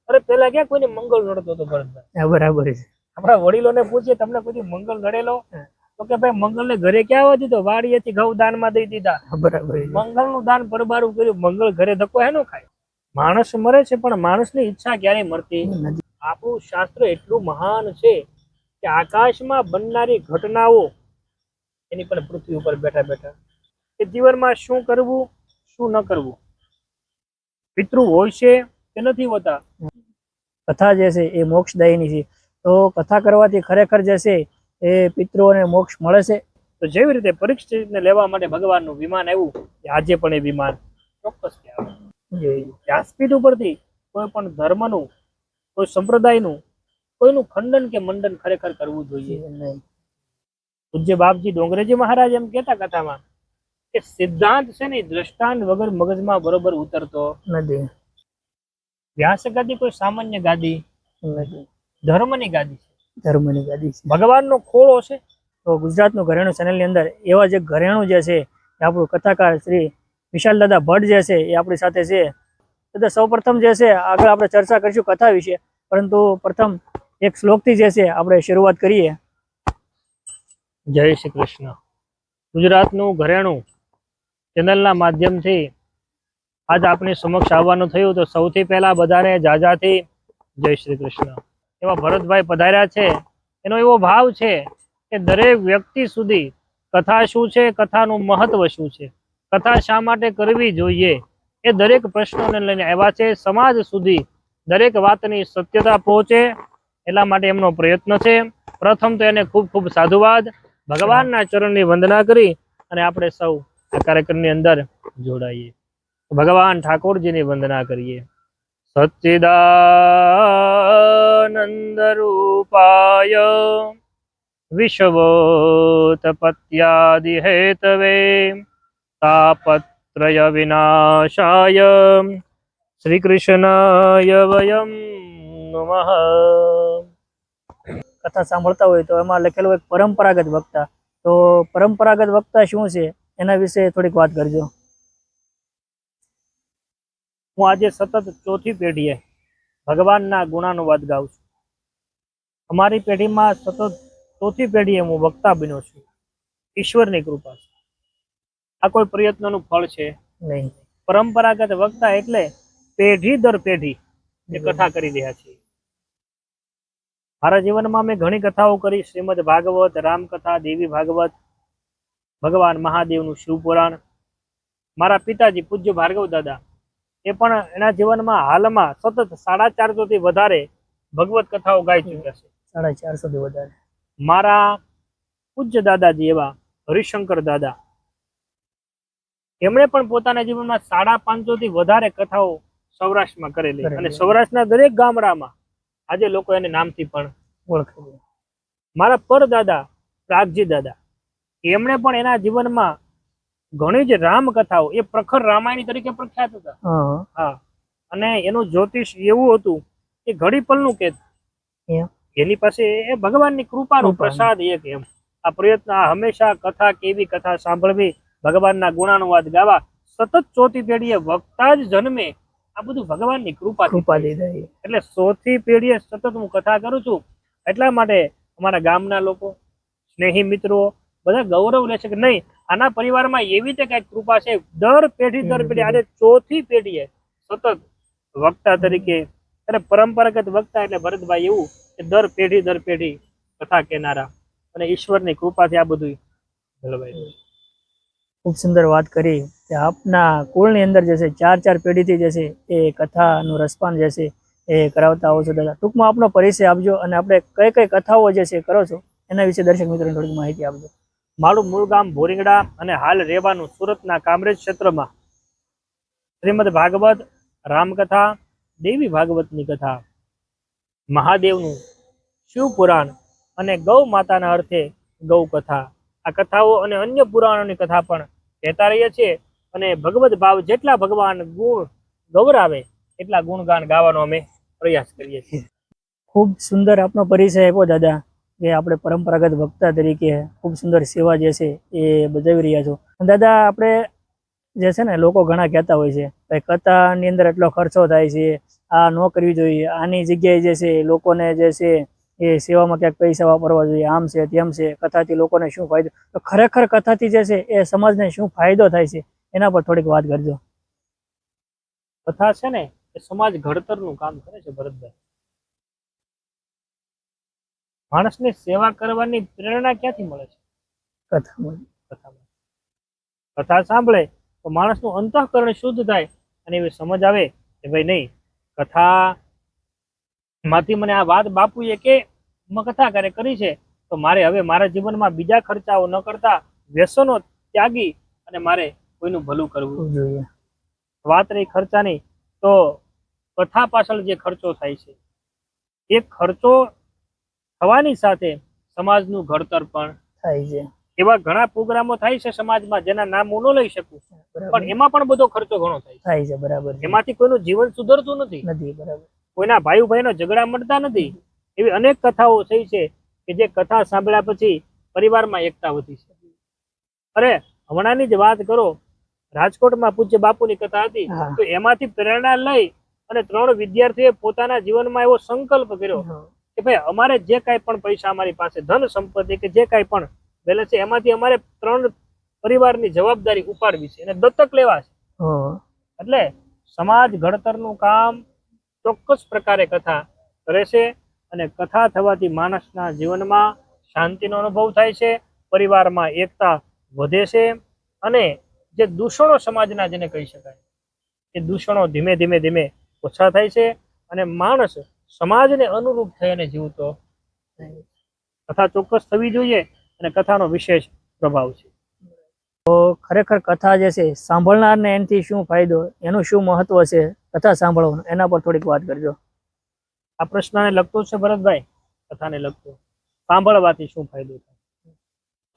અરે પેલા ક્યાં કોઈને મંગળ નડતો હતો ભરતભાઈ? બરાબર છે. આપણા વડીલોને પૂછીએ તમને કોઈ મંગળ નડેલો? તો કે ભાઈ મંગળ ને ઘરે ક્યાં આવવા દીધો? વાડીએથી ઘઉં દાનમાં દઈ દીધા. બરાબર છે. મંગળ નું દાન પરબારું કર્યું. મંગળ ઘરે ધક્કો હેનો ખાય? માણસ મરે છે પણ માણસની ઈચ્છા ક્યારેય મરતી નથી. આપણું શાસ્ત્ર એટલું મહાન છે કે આકાશમાં બનનારી ઘટનાઓ એની પણ પૃથ્વી ઉપર બેઠા બેઠા કે જીવનમાં શું કરવું શું ન કરવું, પિતૃ હોય છે કે નથી હોતા. કથા જે છે એ મોક્ષદાયીની છે, તો કથા કરવાથી ખરેખર જે છે એ પિતૃઓને મોક્ષ મળે છે. તો જેવી રીતે પરીક્ષિતને લેવા માટે ભગવાનનું વિમાન આવ્યું, આજે પણ એ વિમાન ચોક્કસ આવે. વ્યાસપીઠ ઉપરથી કોઈ પણ ધર્મનું, કોઈ સંપ્રદાયનું, કોઈનું ખંડન કે મંડન ખરેખર કરવું જોઈએ નહીં. પૂજ્ય બાપજી ડોંગરેજી મહારાજ એમ કહેતા કથામાં કે સિદ્ધાંત છે ને દ્રષ્ટાંત વગર મગજમાં બરોબર ઉતરતો નથી. વ્યાસ ગાદી કોઈ સામાન્ય ગાદી નથી, ધર્મની ગાદી છે. ધર્મની ગાદી છે, ભગવાનનો ખોળો છે. તો ગુજરાતનું ઘરેણું ચેનલની અંદર એવા જે ઘરેણું જે છે એ આપણું કથાકાર શ્રી વિશાલ દાદા ભટ્ટ જે છે એ આપણી સાથે છે. તો સૌ પ્રથમ જે છે આગળ આપણે ચર્ચા કરીશું કથા વિશે, પરંતુ પ્રથમ એક શ્લોકથી જે છે આપણે શરૂઆત કરીએ. જય શ્રી કૃષ્ણ. ગુજરાતનું ઘરેણું ચેનલના માધ્યમથી આજ આપણી સમક્ષ આવવાનું થયું, તો સૌથી પહેલા બધાને જાજાથી જય શ્રી કૃષ્ણ. એવા ભરતભાઈ પધાર્યા છે, એનો એવો ભાવ છે કે દરેક વ્યક્તિ સુધી કથા શું છે, કથાનું મહત્વ શું છે, કથા શા માટે કરવી જોઈએ, એ દરેક પ્રશ્નોને લઈને આવ્યા છે. સમાજ સુધી દરેક વાતની સત્યતા પહોંચે એટલા માટે એમનો પ્રયત્ન છે. પ્રથમ તો એને ખૂબ ખૂબ સાધુવાદ. ભગવાનના ચરણની વંદના કરી અને આપણે સૌ આ કાર્યક્રમની અંદર જોડાઈએ. ભગવાન ઠાકોરજીની વંદના કરીએ. સચ્ચિદાનંદ રૂપાય વિશ્વોત્પત્યાદિ હેતવે તાપત્રય વિનાશાય શ્રી કૃષ્ણાય વયમ નમઃ. કથા સાંભળતા હોય તો એમાં લખેલું એક પરંપરાગત વક્તા, તો પરંપરાગત વક્તા શું છે એના વિશે થોડીક વાત કરજો. હું આજે સતત ચોથી પેઢીએ ભગવાનના ગુણાનુવાદ ગાઉં છું. અમારી પેઢીમાં સતત ચોથી પેઢીએ હું વક્તા બન્યો છું. ઈશ્વરની કૃપા છે, આ કોઈ પ્રયત્નનું ફળ છે નહીં. પરંપરાગત વક્તા એટલે પેઢી દર પેઢી જે કથા કરી રહ્યા છીએ. મારા જીવનમાં મેં ઘણી કથાઓ કરી. શ્રીમદ ભાગવત, રામકથા, દેવી ભાગવત, ભગવાન મહાદેવનું શિવપુરાણ. મારા પિતાજી પૂજ્ય ભાર્ગવ દાદા એ પણ એના જીવનમાં હાલમાં સતત 450 થી વધારે ભગવત કથાઓ ગાઈ ચૂક્યા છે. 450 થી વધારે. મારા પૂજ્ય દાદાજી એવા હરિશંકર દાદા, એમણે પણ પોતાના જીવનમાં 550 થી વધારે કથાઓ સૌરાષ્ટ્રમાં કરેલી અને સૌરાષ્ટ્રના દરેક ગામડામાં આજે લોકો એને નામથી પણ ઓળખે. મારા પરદાદા પ્રાગજી દાદા, એમણે પણ એના જીવનમાં ઘણી જ રામકથાઓ, એ પ્રખર રામાયણી તરીકે પ્રખ્યાત હતા. હા, અને એનું જ્યોતિષ એવું હતું કે ઘડી પલનું કે એની પાસે એ ભગવાનની કૃપાનો પ્રસાદ એક એમ. આ પ્રયત્ન, આ હંમેશા કથા કેવી, કથા સાંભળવી, ભગવાનના ગુણાનુવાદ ગાવા, સતત ચોથી પેઢીએ વક્તા જ જન્મે, આ બધું ભગવાનની કૃપા. એટલે ચોથી પેઢીએ સતત હું કથા કરું છું. એટલા માટે અમારા ગામના લોકો, સ્નેહી મિત્રો બધા ગૌરવ લે છે કે નહીં, આના પરિવારમાં એવી રીતે કઈક કૃપા છે. દર પેઢી આજે ચોથી પેઢીએ સતત વક્તા તરીકે. અને પરંપરાગત વક્તા એટલે ભરતભાઈ એવું કે દર પેઢી કથા કહેનારા, અને ઈશ્વરની કૃપાથી આ બધું જળવાય. ખૂબ સુંદર વાત કરી કે આપના કુળની અંદર જે છે 4 પેઢીથી જે છે એ કથાનું રસપાન જે છે એ કરાવતા આવો છો. દાદા ટૂંકમાં આપનો પરિચય આપજો અને આપણે કઈ કઈ કથાઓ જે છે કરો છો એના વિશે દર્શક મિત્રોને થોડીક માહિતી આપજો. મારું મૂળ ગામ ભોરીંગડા અને હાલ રહેવાનું સુરતના કામરેજ ક્ષેત્રમાં. શ્રીમદ ભાગવત, રામકથા, દેવી ભાગવતની કથા, મહાદેવનું શિવપુરાણ અને ગૌ માતાના અર્થે ગૌ કથા, આ કથાઓ અને અન્ય પુરાણોની કથા પણ કહેતા રહીએ છીએ. અને ભગવત ભાવ જેટલા ભગવાન ગુણ ગૌરાવે એટલા ગુણગાન ગાવાનો અમે પ્રયાસ કરીએ છીએ. ખૂબ સુંદર આપનો પરિચય આપ્યો દાદા, કે આપણે પરંપરાગત વક્તા તરીકે ખૂબ સુંદર સેવા જે છે એ બજાવી રહ્યા છો. દાદા આપણે જે છે ને લોકો ઘણા કહેતા હોય છે કે કથાની અંદર એટલો ખર્ચો થાય છે, આ ન કરવી જોઈએ, આની જગ્યાએ જે છે લોકોને જે છે એ સેવામાં ક્યાંક પૈસા વાપરવા જોઈએ, આમ છે તેમ છે, કથાથી લોકોને શું ફાયદો, તો ખરેખર કથાથી જે છે એ સમાજને શું ફાયદો થાય છે એના પર થોડીક વાત કરજો. કથા છે ને એ સમાજ ઘડતરનું કામ કરે છે ભરતભાઈ. માણસને સેવા કરવાની પ્રેરણા ક્યાંથી મળે છે? કથામાં. કથામાં. કથા સાંભળે તો માણસનું અંતઃકરણ શુદ્ધ થાય અને એવી સમજ આવે કે ભાઈ નહીં, કથા માંથી મને આ વાત બાપુએ કે કથા કરી છે તો મારે હવે મારા જીવનમાં બીજા ખર્ચાઓ ન કરતા વ્યસનો ત્યાગી અને મારે કોઈનું ભલું કરવું જોઈએ. વાત રહી ખર્ચાની, તો કથા પાછળ જે ખર્ચો થાય છે એ ખર્ચો થવાની સાથે સમાજનું ઘડતર પણ થાય છે. એવા ઘણા પ્રોગ્રામો થાય છે સમાજમાં જેના નામ હું ન લઈ શકું, બરાબર. પણ એમાં પણ બધો ખર્ચો ઘણો થાય છે. બરાબર છે. એમાંથી કોઈનું જીવન સુધરતું નથી. બરાબર. કોઈના ભાઈ ભાઈનો ઝઘડા મળતા નથી. એવી અનેક કથાઓ થઈ છે કે જે કથા સાંભળ્યા પછી પરિવારમાં એકતા વધી છે. અરે હમણાંની જ વાત કરો, રાજકોટમાં પૂજ્ય બાપુની કથા હતી, તો એમાંથી પ્રેરણા લઈ અને 3 વિદ્યાર્થીઓએ પોતાના જીવનમાં એવો સંકલ્પ કર્યો કે ભાઈ અમારે જે કાંઈ પણ પૈસા અમારી પાસે ધન સંપત્તિ કે જે કાંઈ પણ બેલેન્સ છે એમાંથી અમારે 3 પરિવારની જવાબદારી ઉપાડવી છે અને દત્તક લેવા છે. એટલે સમાજ ઘડતરનું કામ ચોક્કસ પ્રકારે કથા કરે છે અને કથા થવાથી માણસના જીવનમાં શાંતિનો અનુભવ થાય છે, પરિવારમાં એકતા વધે છે અને જે દૂષણો સમાજના જેને કહી શકાય એ દૂષણો ધીમે ધીમે ધીમે ઓછા થાય છે અને માણસ સમાજને અનુરૂપ થઈને જીવતો. કથા ચોક્કસ થવી જોઈએ અને કથાનો વિશેષ પ્રભાવ છે. તો ખરેખર કથા જે છે સાંભળનારને એનાથી શું ફાયદો, એનું શું મહત્વ છે કથા સાંભળવાનું, એના પર થોડીક વાત કરજો. આ પ્રશ્નને લગતો છે ભરતભાઈ, કથાને લગતો. સાંભળવાથી શું ફાયદો થાય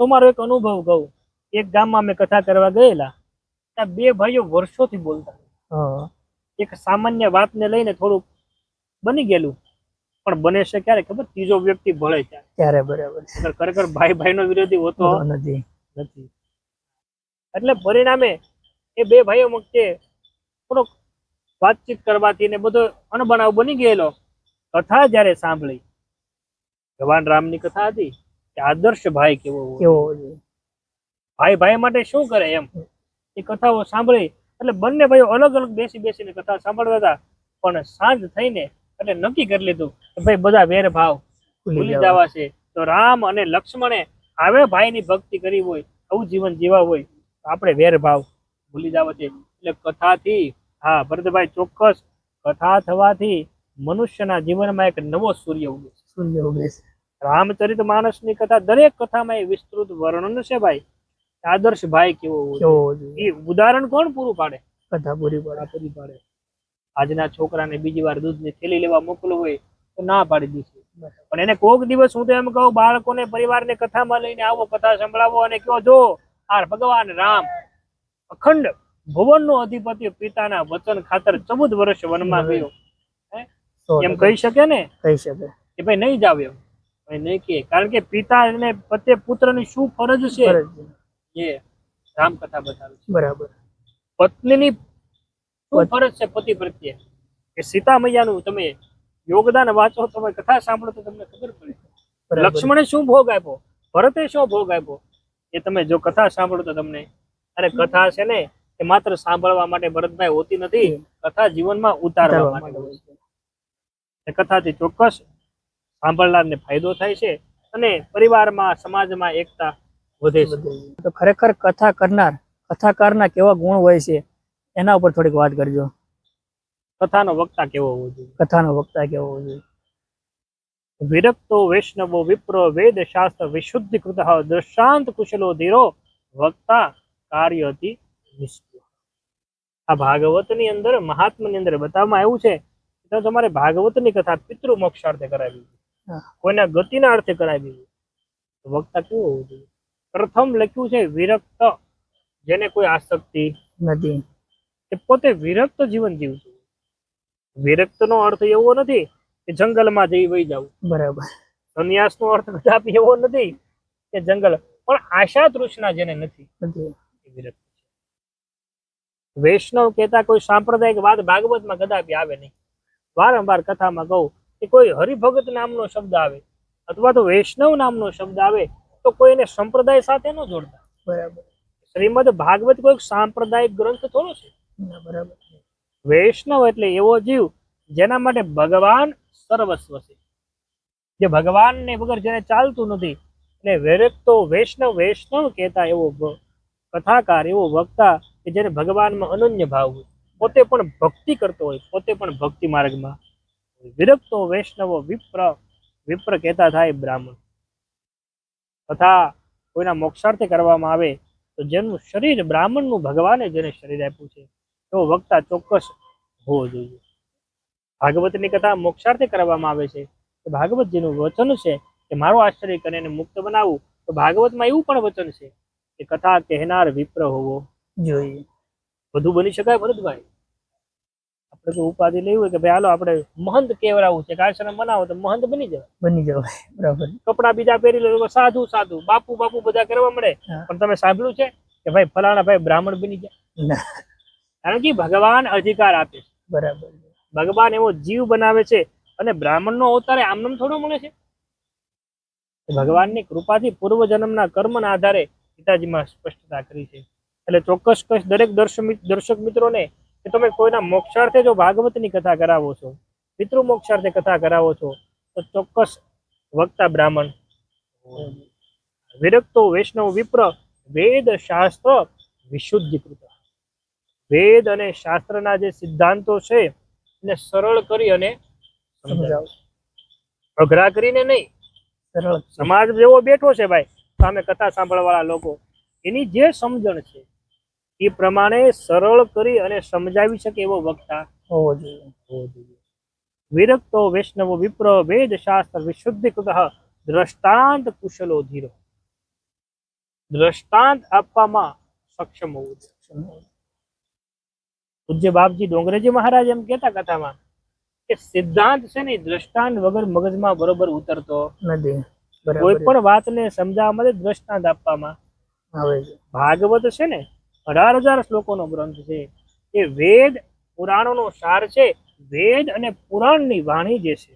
તો મારો એક અનુભવ કહું. એક ગામમાં મેં કથા કરવા ગયેલા, ત્યાં 2 ભાઈઓ વર્ષોથી બોલતા. એક સામાન્ય વાતને લઈને થોડુંક બની ગયેલું, પણ બને છે ક્યારે ખબર? ત્રીજો વ્યક્તિ ભળે ત્યારે. બરાબર. ખરેખર ભાઈ ભાઈનો વિરોધી હોતો નથી. એટલે પરિણામે એ 2 ભાઈઓ વચ્ચે થોડોક વાતચીત કરવાથી ને બધો અણબનાવ બની ગયેલો. કથા જયારે સાંભળી, ભગવાન રામની કથા હતી કે આદર્શ ભાઈ કેવો હોય, ભાઈ ભાઈ માટે શું કરે એમ એ કથાઓ સાંભળી. એટલે બંને ભાઈઓ અલગ અલગ બેસીને કથા સાંભળતા હતા, પણ સાંજ થઈને એટલે નક્કી કરી લીધું કે ભાઈ બધા વેરભાવ ભૂલી જવા છે. તો રામ અને લક્ષ્મણે આવે ભાઈની ભક્તિ કરી હોય, આવું જીવન જીવા હોય તો આપણે વેરભાવ ભૂલી જવા છે. એટલે કથાથી, હા ભરતભાઈ ચોક્કસ, કથા થવાથી મનુષ્યના જીવનમાં એક નવો સૂર્ય ઉગે છે. રામચરિત માનસની કથા, દરેક કથામાં એ વિસ્તૃત વર્ણન છે ભાઈ. આદર્શ ભાઈ કેવો હોય એ ઉદાહરણ કોણ પૂરું પાડે? કથા પૂરી પાડે. આજના છોકરાને બીજી વાર દૂધની થેલી લેવા મોકલવું હોય તો ના પાડી દીધી, પણ એને કોક દિવસ હું તો એમ કહું બાળકોને પરિવારને કથામાં લઈને આવો, કથા સંભળાવો અને કહો જો આ ભગવાન રામ અખંડ ભુવનનો અધિપતિ પિતાના વચન ખાતર 14 વર્ષ વનમાં ગયો, એમ કહી શકે ને? કહી શકે કે ભાઈ નહીં જાવ એમ? ભાઈ નહીં કહે, કારણ કે પિતા અને પતે પુત્રની શું ફરજ છે એ રામકથા બતાવે છે. બરાબર. પત્નીની શું ફરજ છે પતિ પ્રત્યે, કે સીતા મૈયાનું તમે યોગદાન વાંચો, તમે કથા સાંભળો તો તમને ખબર પડે. લક્ષ્મણે શું ભોગ આપ્યો, ભરતે શું ભોગ આપ્યો, એ તમે જો કથા સાંભળો તો તમને. અને કથા છે ને એ માત્ર સાંભળવા માટે ભરતભાઈ હોતી નથી, કથા જીવનમાં ઉતારવા માટે હોય છે. કથાથી ચોક્કસ સાંભળનારને ફાયદો થાય છે અને પરિવારમાં સમાજમાં એકતા વધે છે. તો ખરેખર કથા કરનાર, કથાકારના કેવા ગુણ હોય છે એના ઉપર થોડીક વાત કરજો. કથાનો વક્તા કેવો હોવો જોઈએ? કથાનો વક્તા કેવો હોવો જોઈએ? વિરક્તો વૈષ્ણવો વિપ્રો વેદ શાસ્ત્ર વિશુદ્ધિકૃત દૃષ્ટાંત કુશલો ધીરો વક્તા કાર્યથી નિષ્ઠુર. આ ભાગવતની અંદર, મહાત્માની અંદર બતાવવામાં આવ્યું છે તો તમારે ભાગવતની કથા પિતૃ મોક્ષાર્થે કરાવી, કોઈના ગતિના અર્થે કરાવી, વક્તા કેવો હોવો જોઈએ? પ્રથમ લખ્યું છે વિરક્ત, જેને કોઈ આસક્તિ નથી, એ પોતે વિરક્ત જીવન જીવતું. વિરક્તનો અર્થ એવો નથી કે જંગલમાં જઈ વહી જવું. બરાબર. સંન્યાસનો અર્થ કદાપી એવો નથી કે જંગલ, પણ આશા તૃષ્ણા જેને નથી એ વિરક્ત છે. વૈષ્ણવ કહેતા કોઈ સાંપ્રદાયિક વાત ભાગવતમાં કદાપી આવે નહીં. વારંવાર કથામાં કહું કે કોઈ હરિભગત નામનો શબ્દ આવે અથવા તો વૈષ્ણવ નામનો શબ્દ આવે તો કોઈ એને સંપ્રદાય સાથે ન જોડતા. બરાબર. શ્રીમદ ભાગવત કોઈ સાંપ્રદાયિક ગ્રંથ થોડો છે. બરાબર. વૈષ્ણવ એટલે એવો જીવ જેના માટે ભગવાન સર્વસ્વ છે, જે ભગવાનને વગર જેને ચાલતું નથી. એટલે વેરક્તો વૈષ્ણવ, વૈષ્ણવ કહેતા એવો કથાકાર, એવો વક્તા કે જેને ભગવાનમાં અનન્ય ભાવ હોય, પોતે પણ ભક્તિ કરતો હોય, પોતે પણ ભક્તિ માર્ગમાં હોય. વિરક્તો વૈષ્ણવો વિપ્ર, વિપ્ર કહેતા થાય બ્રાહ્મણ. તથા કોઈના મોક્ષાર્થે કરવામાં આવે તો જેનું શરીર બ્રાહ્મણનું ભગવાને જેને શરીર આપ્યું છે એવો વક્તા ચોક્કસ હોવો જોઈએ. ભાગવતની કથા મોક્ષાર્થે કરવામાં આવે છે તો ભાગવતજીનું વચન છે કે મારો આશ્રય કરીને મુક્ત બનાવવું. તો ભાગવતમાં એવું પણ વચન છે કે કથા કહેનાર વિપ્ર હોવો જોઈએ. બધું બની શકાય ભરતભાઈ? આપણે તો ઉપાધિ લેવી હોય કે ભાઈ હાલો આપણે મહંત કેવરાવું છે, આશ્રમ બનાવો તો મહંત બની જાય. બની જવાય. બરાબર. કપડા બીજા પહેરી લો, સાધુ સાધુ, બાપુ બાપુ બધા કરવા મળે. પણ તમે સાંભળ્યું છે કે ભાઈ ફલાણા ભાઈ બ્રાહ્મણ બની જાય? કારણ કે ભગવાન અધિકાર આપે છે. બરાબર. ભગવાન એવો જીવ બનાવે છે અને બ્રાહ્મણનો અવતાર આમનામ થોડો મળે છે. ભગવાનની કૃપાથી પૂર્વજન્મના કર્મના આધારે પિતાજીમાં સ્પષ્ટતા કરી છે. એટલે ચોક્કસ દરેક દર્શક મિત્રોને કે તમે કોઈના મોક્ષાર્થે જો ભાગવતની કથા કરાવો છો, પિતૃ મોક્ષાર્થે કથા કરાવો છો તો ચોક્કસ વક્તા બ્રાહ્મણ. વિરક્તો વૈષ્ણવ વિપ્ર વેદ શાસ્ત્ર વિશુદ્ધિકૃત. વેદ અને શાસ્ત્રના જે સિદ્ધાંતો છે એને સરળ કરી અને સમજાવો, અઘરા કરીને નહીં. સરળ. સમાજ જેવો બેઠો છે ભાઈ સામે કથા સાંભળવાળા લોકો, એની જે સમજણ છે એ પ્રમાણે સરળ કરી અને સમજાવી શકે એવો વક્તા હોવો જોઈએ. વિરક્તો વૈષ્ણવ વિપ્ર વેદ શાસ્ત્ર વિશુદ્ધિકૃત દ્રષ્ટાંત કુશલો ધીરો. દ્રષ્ટાંત આપવામાં સક્ષમ હોવું જોઈએ. પૂજ્ય બાપજી ડોંગરેજી મહારાજ એમ કહેતા કથામાં કે સિદ્ધાંત છે ને દ્રષ્ટાંત વગર મગજમાં બરોબર ઉતરતો નથી. કોઈ પણ વાતને સમજાવવા માટે દ્રષ્ટાંત આપવામાં આવે છે. ભાગવત છે ને 18,000 શ્લોકોનો ગ્રંથ છે. એ વેદ પુરાણોનો સાર છે. વેદ અને પુરાણની વાણી જે છે,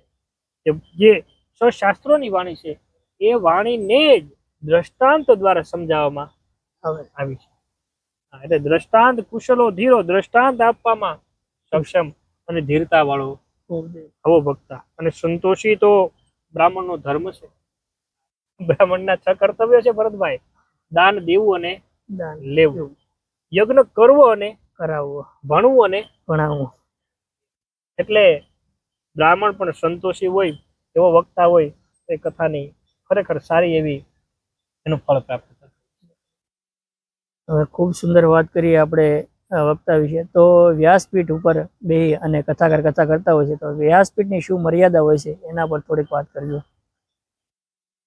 જે શાસ્ત્રોની વાણી છે, એ વાણીને જ દ્રષ્ટાંત દ્વારા સમજાવવામાં આવી છે. એટલે દ્રષ્ટાંત કુશલો ધીરો, દ્રષ્ટાંત આપવામાં સક્ષમ અને ધીરતા વાળો આવો ભક્તા. અને સંતોષી તો બ્રાહ્મણનો ધર્મ છે. બ્રાહ્મણના 6 કર્તવ્ય છે ભરતભાઈ: દાન દેવું અને લેવું, યજ્ઞ કરવો અને કરાવવો, ભણવું અને ભણાવવું. એટલે બ્રાહ્મણ પણ સંતોષી હોય એવો વક્તા હોય તો એ કથાની ખરેખર સારી એવી એનું ફળ પ્રાપ્ત થાય. હવે ખૂબ સુંદર વાત કરી આપણે વક્તા વિશે. તો વ્યાસપીઠ ઉપર બેહી અને કથાકાર કથા કરતા હોય છે તો વ્યાસપીઠની શું મર્યાદા હોય છે એના પર થોડીક વાત કરજો.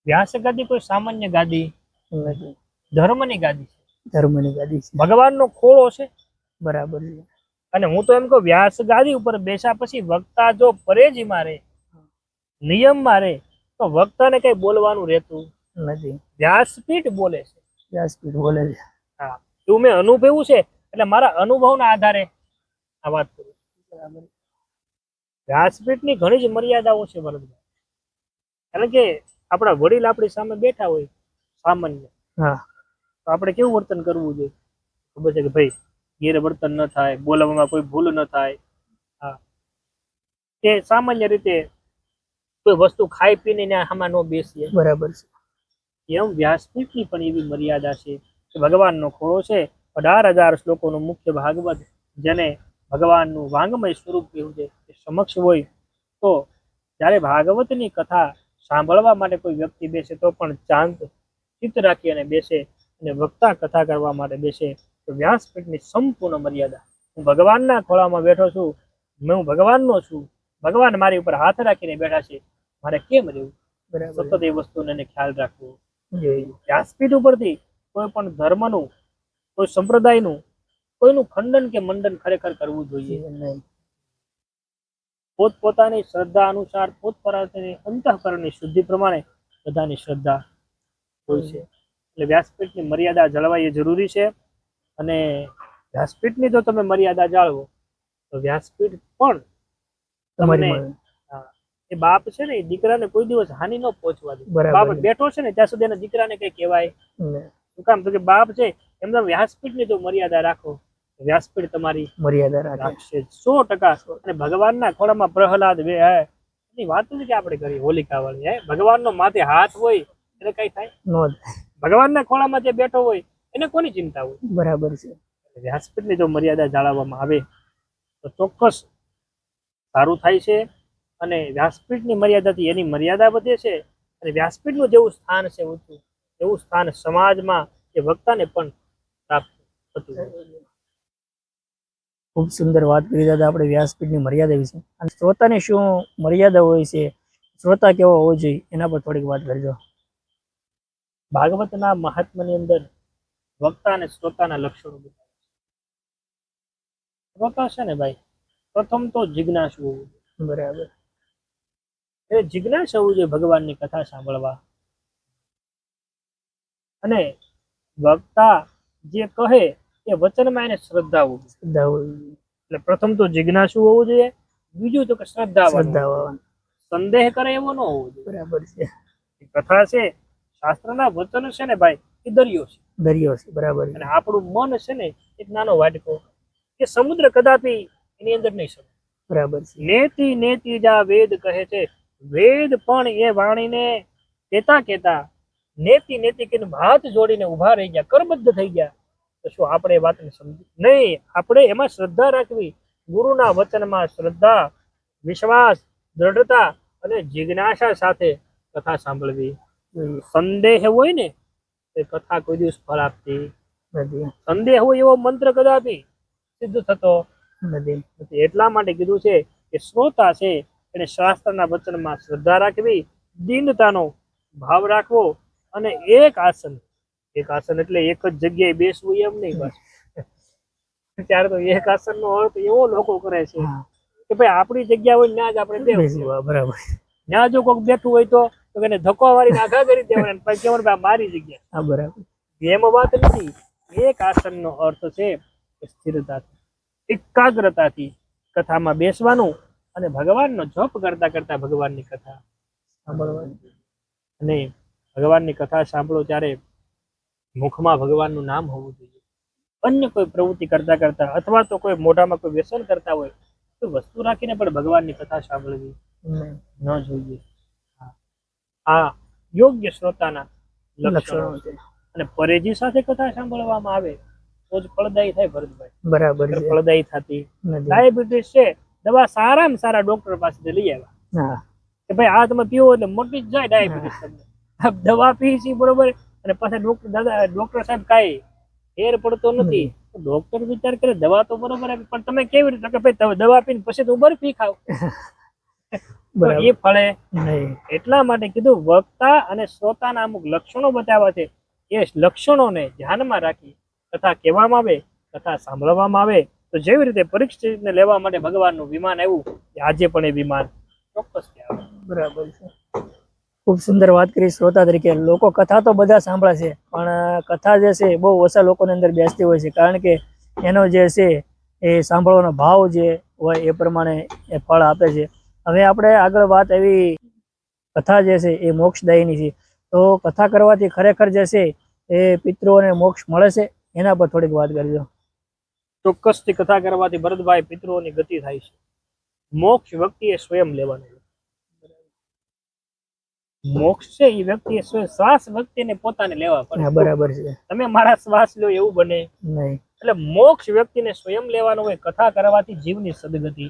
વ્યાસ ગાદી કોઈ સામાન્ય ગાદી નથી, ધર્મની ગાદી છે. ધર્મની ગાદી છે. ભગવાનનો ખોળો છે. બરાબર છે. અને હું તો એમ કહું વ્યાસ ગાદી ઉપર બેસા પછી વક્તા જો પરેજીમાં રહે, નિયમમાં રહે તો વક્તાને કઈ બોલવાનું રહેતું નથી. વ્યાસપીઠ બોલે છે. વ્યાસપીઠ બોલે છે. હા, એવું મેં અનુભવ્યું છે એટલે મારા અનુભવના આધારે આ વાત કરું. વ્યાસપીઠની ઘણી જ મર્યાદાઓ છે ભરતભાઈ. કારણ કે આપણા વડીલ આપણી સામે બેઠા હોય સામાન્ય, હા, તો આપણે કેવું વર્તન કરવું જોઈએ ખબર છે કે ભાઈ ગેરવર્તન ન થાય, બોલવામાં કોઈ ભૂલ ન થાય. હા, કે સામાન્ય રીતે કોઈ વસ્તુ ખાઈ પીને આમાં ન બેસીએ. બરાબર છે. એમ વ્યાસપીઠની પણ એવી મર્યાદા છે કે ભગવાનનો ખોળો છે. 18,000 શ્લોકોનું મુખ્ય ભાગવત, જેને ભગવાનનું વાંગમય સ્વરૂપ કહેવું છે, એ સમક્ષ હોય તો જ્યારે ભાગવતની કથા સાંભળવા માટે કોઈ વ્યક્તિ બેસે તો પણ શાંત ચિત્ત રાખી અને બેસે, અને વક્તા કથા કરવા માટે બેસે તો વ્યાસપીઠની સંપૂર્ણ મર્યાદા. હું ભગવાનના ખોળામાં બેઠો છું, હું ભગવાનનો છું, ભગવાન મારી ઉપર હાથ રાખીને બેઠા છે, મારે કેમ રહેવું? સતત એ વસ્તુને ખ્યાલ રાખવો જોઈએ. વ્યાસપીઠ ઉપરથી કોઈ પણ ધર્મનું, કોઈ સંપ્રદાયનું, કોઈનું ખંડન કે મંડન ખરેખર કરવું જોઈએ નહીં. પોતપોતાની શ્રદ્ધા અનુસાર, પોતપોતાની અંતઃકરણની શુદ્ધિ પ્રમાણે બધાની શ્રદ્ધા હોય છે. એટલે વ્યાસપીઠની મર્યાદા જળવાઈ એ જરૂરી છે. અને વ્યાસપીઠની જો તમે મર્યાદા જાળવો તો વ્યાસપીઠ પણ તમારી તમને માં હા, એ બાપ છે ને એ દીકરાને કોઈ દિવસ હાનિ ન પહોંચવા દે. બરાબર. બાપ બેઠો છે ને ત્યાં સુધી એના દીકરાને કઈ કહેવાય ને શું કામ? તો કે બાપ છે એમના વ્યાસપીઠની જો મર્યાદા રાખો, વ્યાસપીઠ તમારી મર્યાદા રાખે. રાખશે 100%. અને ભગવાનના ખોળામાં પ્રહલાદ એની વાત નથી કે આપણે કરી હોલિકા વાળી. ભગવાનનો માથે હાથ હોય એટલે કઈ થાય? નો ભગવાનના ખોળામાં જે બેઠો હોય એને કોની ચિંતા હોય? બરાબર છે. વ્યાસપીઠની જો મર્યાદા જાળવવામાં આવે તો ચોક્કસ સારું થાય છે. અને વ્યાસપીઠની મર્યાદાથી એની મર્યાદા વધે છે. અને વ્યાસપીઠનું જેવું સ્થાન છે ઊંચું, એવું સ્થાન સમાજમાં એ વક્તાને પણ પ્રાપ્ત થતું હોય છે. ખૂબ સુંદર વાત કરી દાદા આપણે વ્યાસપીઠની મર્યાદા વિશે. અને શ્રોતાની શું મર્યાદા હોય છે, શ્રોતા કેવો હોવો જોઈએ એના પર થોડીક વાત કરજો. ભાગવતના મહાત્માની અંદર વક્તા અને શ્રોતાના લક્ષણો બતાવે છે. શ્રોતા છે ને ભાઈ, પ્રથમ તો જિજ્ઞાસુ હોવું જોઈએ. બરાબર. એ જિજ્ઞાસ હોવું જોઈએ ભગવાનની કથા સાંભળવા. અને વક્તા જે કહે એ વચનમાં એને શ્રદ્ધા હોવી જોઈએ. શ્રદ્ધા હોવી જોઈએ. એટલે પ્રથમ તો જિજ્ઞાસુ હોવું જોઈએ. બીજું તો કે શ્રદ્ધાવાન હોવું જોઈએ. શ્રદ્ધાવાન. સંદેહ કરે એવો ન હોવો જોઈએ. બરાબર છે. એ કથા છે, શાસ્ત્રના વચન છે ને ભાઈ, એ દરિયો છે. દરિયો છે. બરાબર. અને આપણું મન છે ને એક નાનો વાટકો, કે સમુદ્ર કદાપી એની અંદર નહીં સમજે. બરાબર છે. નેતિ નેતિ જા વેદ કહે છે, વેદ પણ એ વાણીને કહેતા કહેતા નેતિ નેતિ કહીને હાથ જોડીને ઊભા રહી ગયા, કરબદ્ધ થઈ ગયા. તો શું આપણે એ વાતને સમજી નહીં? આપણે એમાં શ્રદ્ધા રાખવી. ગુરુના વચનમાં શ્રદ્ધા, વિશ્વાસ, દ્રઢતા અને જિજ્ઞાસા સાથે કથા સાંભળવી. સંદેહ હોય ને એ કથા કોઈ દિવસ ફળ આપતી નથી. સંદેહ હોય એવો મંત્ર કદાપી સિદ્ધ થતો નથી. નથી. એટલા માટે કીધું છે કે શ્રોતા છે એને શાસ્ત્રના વચનમાં શ્રદ્ધા રાખવી, દીનતાનો ભાવ રાખવો, અને એક આસન એટલે એક જ જગ્યાએ બેસવું એમ નહીં. બસ ત્યારે તો એક આસન નો અર્થ એવો લોકો કરે છે કે ભાઈ આપણી જગ્યા હોય ત્યાં જ આપણે બેસવું. બરાબર. ત્યાં જો કોઈ બેઠું હોય તો એને ધક્કો મારીને આઘા કરી દેવાના, પછી કહેવાનું ભાઈ મારી જગ્યા. હા, બરાબર. એમ વાત નથી. એક આસનનો અર્થ છે સ્થિરતાથી, એકાગ્રતાથી કથામાં બેસવાનું અને ભગવાનનો જપ કરતા કરતા ભગવાનની કથા સાંભળવાની. અને ભગવાનની કથા સાંભળો ત્યારે મુખમાં ભગવાનનું નામ હોવું જોઈએ. અન્ય કોઈ પ્રવૃત્તિ કરતા કરતા અથવા તો કોઈ મોઢામાં કોઈ વ્યસન કરતા હોય તો વસ્તુ રાખીને પણ ભગવાનની કથા સાંભળવી ન જોઈએ. આ યોગ્ય શ્રોતાના લક્ષણો છે. અને પરેજી સાથે કથા સાંભળવામાં આવે તો જ ફળદાયી થાય ભરતભાઈ. બરાબર છે. ફળદાયી થતી નથી. ડાયાબિટીસ છે, દવા સારામાં સારા ડોક્ટર પાસેથી લઈ આવ્યા હા. કે ભાઈ આ તમે પીવો એટલે મોટી જ જાય ડાયાબિટીસ. તમને દવા પી છે બરોબર, અને પાછા ડોક્ટર સાહેબ કાંઈ ફેર પડતો નથી. ડોક્ટર વિચાર કરે દવા તો બરોબર આપી, પણ તમે કેવી રીતે? કે ભાઈ દવા પીને પછી તો બરફી ખાવ તો એ ફળે નહીં. એટલા માટે કીધું વક્તા અને શ્રોતાના અમુક લક્ષણો બતાવ્યા છે. એ લક્ષણોને ધ્યાનમાં રાખી કથા કહેવામાં આવે, કથા સાંભળવામાં આવે તો જેવી રીતે પરીક્ષિતને લેવા માટે ભગવાનનું વિમાન આવ્યું, આજે પણ એ વિમાન ચોક્કસ આવે. બરાબર છે. ખૂબ સુંદર વાત કરી. શ્રોતા તરીકે લોકો કથા તો બધા સાંભળે છે, પણ કથા જે છે બહુ ઓછા લોકોની અંદર બેસતી હોય છે, કારણ કે એનો જે છે એ સાંભળવાનો ભાવ જે હોય એ પ્રમાણે એ ફળ આપે છે. હવે આપણે આગળ વાત એવી, કથા જે છે એ મોક્ષદાયીની છે, તો કથા કરવાથી ખરેખર જે છે એ પિતૃઓને મોક્ષ મળે છે? એના પર થોડીક વાત કરજો. ચોક્કસથી કથા કરવાથી ભરતભાઈ પિતૃઓની ગતિ થાય છે. મોક્ષ વ્યક્તિએ સ્વયં લેવાનો. મોક્ષ છે એ વ્યક્તિએ શ્વાસ વ્યક્તિને પોતાને લેવા પડે. બરાબર છે. તમે મારા શ્વાસ લો એવું બને નહીં. એટલે મોક્ષ વ્યક્તિને સ્વયં લેવાનો હોય. કથા કરવાથી જીવની સદગતિ.